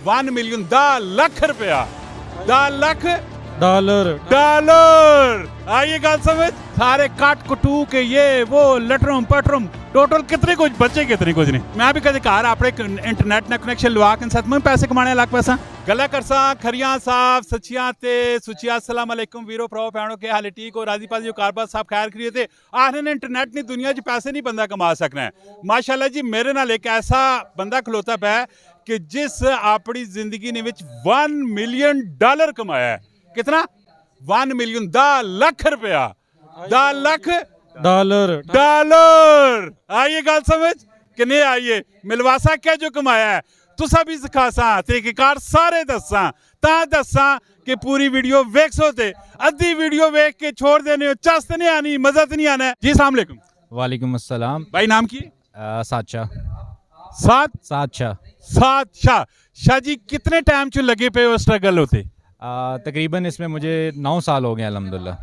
1 million 10 lakh रुपया 10 lakh dollar dollar. आइए गल समझ, सारे काट कटू के ये वो लटरम पटरम टोटल कितने कुछ बचे कितने कुछ नहीं। मैं भी कदे घर अपने इंटरनेट ना कनेक्शन लवा के साथ में पैसे कमाने लग पैसा गला करसा खरियां साहब सचियां ते सुचिया अस्सलाम वालेकुम वीरो प्रो भैनों के हाल ठीक हो राजी पाजी कारबार साहब खैर करिए थे आखिर ने इंटरनेट नहीं दुनिया च पैसे नहीं बंदा कमा सकना है। माशाल्लाह जी मेरे नाल एक ऐसा बंदा खलोता पै कि जिस अपनी जिंदगी ने विच 1 मिलियन डॉलर कमाया है। कितना 1 मिलियन 10 लाख रुपया 10 लाख डॉलर डॉलर। आइए गल समझ किन्ने आइए मिलवासा क्या जो कमाया है तुसा भी सिखासा तरीकेकार सारे दसा ता दसा कि पूरी वीडियो वेख सो ते अद्धी वीडियो वेख के छोड़ देने हो चस नहीं आनी मजा नहीं आना है। जी अस्सलाम वालेकुम। वालेकुम अस्सलाम। भाई नाम की सादशाह सात शाह जी कितने टाइम चो लगे पे हो स्ट्रगल होते? तकरीबन इसमें मुझे 9 साल हो गए अल्हम्दुलिल्लाह।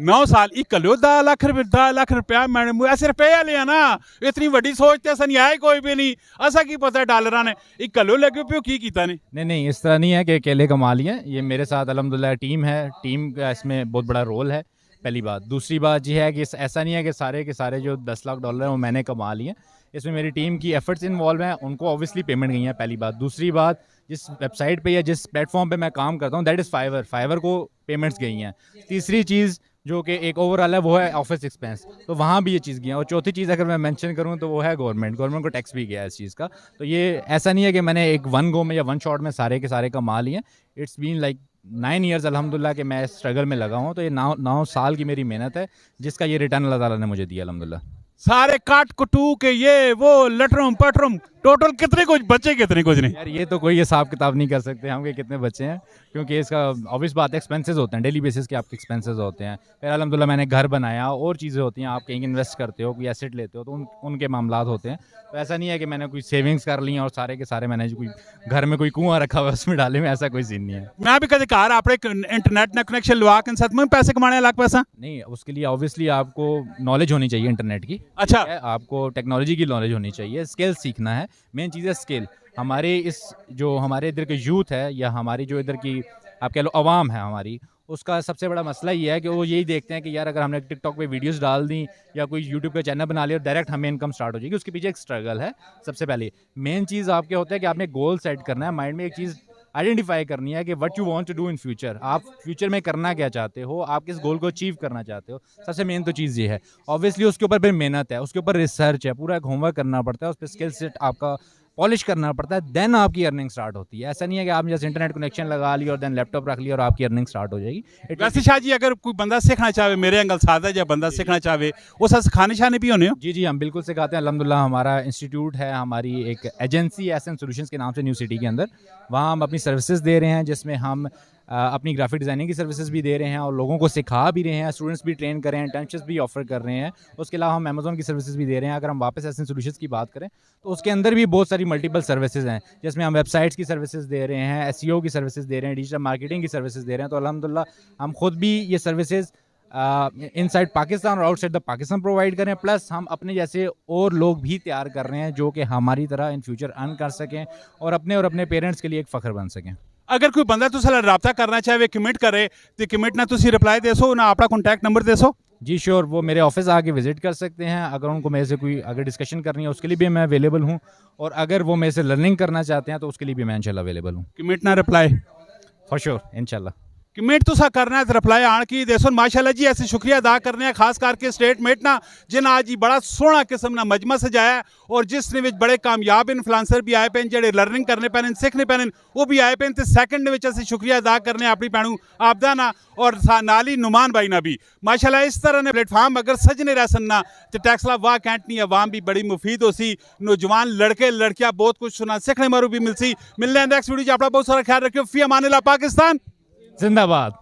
9 साल इकलो 10 लाख रुपया मैंने ऐसे रुपया लिया ना इतनी बड़ी सोचते असा नहीं आए कोई भी नहीं असा की पता डॉलर ने इकलो लगे पे की कीता ने। नहीं इस तरह नहीं है कि अकेले कमा लिए, ये मेरे साथ अल्हम्दुलिल्लाह टीम है, टीम का इसमें बहुत बड़ा रोल है पहली बात। दूसरी बात यह है कि ऐसा नहीं है कि सारे के सारे जो 10 लाख डॉलर हैं वो मैंने कमा लिए, इसमें मेरी टीम की एफर्ट्स इन्वॉल्व हैं, उनको ऑब्वियसली पेमेंट गई है पहली बात। दूसरी बात जिस वेबसाइट पे या जिस प्लेटफॉर्म पे मैं काम करता हूँ दैट इज़ फाइवर को पेमेंट्स गई हैं। तीसरी चीज़ जो कि एक ओवरऑल है वो है ऑफिस एक्सपेंस, तो वहाँ भी ये चीज़ गई है। और चौथी चीज़ अगर मैं मेंशन करूँ तो वो है गवर्नमेंट को टैक्स भी गया है इस चीज़ का। तो ये ऐसा नहीं है कि मैंने एक वन गो में या वन शॉट में सारे के सारे कमा लिए। इट्स बीन लाइक 9 ईयर्स अल्हम्दुलिल्लाह कि मैं स्ट्रगल में लगा हूँ। तो ये 9 साल की मेरी मेहनत है जिसका ये रिटर्न अल्लाह ताला ने मुझे दिया अल्हम्दुलिल्लाह। सारे काट कटू के ये वो लटरम पटरम टोटल कितने कुछ बचे कितने कुछ नहीं। यार ये तो कोई हिसाब किताब नहीं कर सकते हम कि कितने बचे हैं, क्योंकि इसका ऑब्वियस बात है एक्सपेंसेस होते हैं, डेली बेसिस के आपके एक्सपेंसेस होते हैं। फिर अल्हम्दुलिल्लाह मैंने घर बनाया और चीज़ें होती हैं, आप कहीं इन्वेस्ट करते हो कोई एसेट लेते हो तो उनके मामलात होते हैं। तो ऐसा नहीं है कि मैंने कोई सेविंग्स कर ली हैं और सारे के सारे मैंने कोई घर में कोई कुआं रखा हुआ है उसमें डाले में, ऐसा कोई सीन नहीं है। मैं भी कदे घर अपने इंटरनेट ना कनेक्शन लवा के साथ में पैसे कमाने लग पैसा नहीं, उसके लिए ऑब्वियसली आपको नॉलेज होनी चाहिए इंटरनेट की। अच्छा आपको टेक्नोलॉजी की नॉलेज होनी चाहिए, स्किल सीखना है, मेन चीज़ है स्किल। हमारे इस जो हमारे इधर के यूथ है या हमारी जो इधर की आप कह लो अवाम है हमारी, उसका सबसे बड़ा मसला ये है कि वो यही देखते हैं कि यार अगर हमने टिकटॉक पे वीडियोस डाल दी या कोई यूट्यूब का चैनल बना लिया और डायरेक्ट हमें इनकम स्टार्ट हो जाएगी। उसके पीछे एक स्ट्रगल है। सबसे पहले मेन चीज़ आपके होता है कि आपने गोल सेट करना है, माइंड में एक चीज़ आइडेंटिफाई करनी है कि what you want to do in future. आप फ्यूचर में करना क्या चाहते हो, आप किस गोल को अचीव करना चाहते हो, सबसे मेन तो चीज़ ये है। ऑब्वियसली उसके ऊपर फिर मेहनत है, उसके ऊपर रिसर्च है, पूरा एक होमवर्क करना पड़ता है, उस पर स्किल सेट आपका पॉलिश करना पड़ता है, देन आपकी अर्निंग स्टार्ट होती है। ऐसा नहीं है कि आप जैसे इंटरनेट कनेक्शन लगा लिया और देन लैपटॉप रख लिया और आपकी अर्निंग स्टार्ट हो जाएगी। वैसे शाह जी अगर कोई बंदा सीखना चाहे मेरे अंगल सादा या बंदा सीखना चाहे वो सब सिखाने शाने भी होने हो? जी हम बिल्कुल सिखाते हैं अल्हम्दुलिल्लाह। हमारा इंस्टीट्यूट है, हमारी एक एजेंसी एसएन सॉल्यूशंस के नाम से न्यू सिटी के अंदर, वहाँ हम अपनी सर्विसेज दे रहे हैं जिसमें हम अपनी ग्राफिक डिज़ाइनिंग की सर्विसेज भी दे रहे हैं और लोगों को सिखा भी रहे हैं, स्टूडेंट्स भी ट्रेन कर रहे हैं, इंटर्नशिप्स भी ऑफर कर रहे हैं। उसके अलावा हम अमेज़ॉन की सर्विसेज भी दे रहे हैं। अगर हम वापस एसएन सॉल्यूशंस की बात करें तो उसके अंदर भी बहुत सारी मल्टीपल सर्विसेज हैं, जिसमें हम वेबसाइट्स की सर्विसेज दे रहे हैं, एसईओ की सर्विसेज दे रहे हैं, डिजिटल मार्केटिंग की सर्विसेज दे रहे हैं। तो अल्हम्दुलिल्लाह हम खुद भी ये सर्विसेज इनसाइड पाकिस्तान और आउटसाइड द पाकिस्तान प्रोवाइड करें, प्लस हम अपने जैसे और लोग भी तैयार कर रहे हैं जो कि हमारी तरह इन फ्यूचर अर्न कर सकें और अपने पेरेंट्स के लिए एक फ़ख्र बन सकें। अगर कोई बंदा तुझसे रब्ता करना चाहे कमिट करे तो कमिट ना तुसी रिप्लाई देसो ना अपना कॉन्टैक्ट नंबर देसो? जी श्योर, वो मेरे ऑफिस आके विजिट कर सकते हैं। अगर उनको मेरे से कोई अगर डिस्कशन करनी है उसके लिए भी मैं अवेलेबल हूँ, और अगर वो मेरे से लर्निंग करना चाहते हैं तो उसके लिए भी मैं इंशाल्लाह अवेलेबल हूँ। कमिट ना रिप्लाई फॉर श्योर इंशाल्लाह कमेंट तुसा करना है रिप्लाई आन की देसो। माशाल्लाह जी ऐसे शुक्रिया अदा करने खास करके स्टेटमेंट ना जिन आज ही बड़ा सोहना किस्म ना मजमा सजाया और जिसने विच बड़े कामयाब इन्फ्लुएंसर भी आए पे जेडे लर्निंग करने पैने सीखने पैने वो भी आए पे। तो सैकंड में ऐसे शुक्रिया अदा करने अपनी भैनू आपदा ना और नाली नुमान भाई ना भी माशाल्लाह इस तरह ने प्लेटफॉर्म अगर सजने रह सन्ना तो टैक्सला वाह कैंट नहीं अवाम भी बड़ी मुफीद हो सी, नौजवान लड़के लड़कियां बहुत कुछ सुना सीखने मारू भी मिलसी। मिलने नेक्स्ट वीडियो अपना बहुत सारा ख्याल रखियो। फी अमान अल्लाह, पाकिस्तान जिंदाबाद।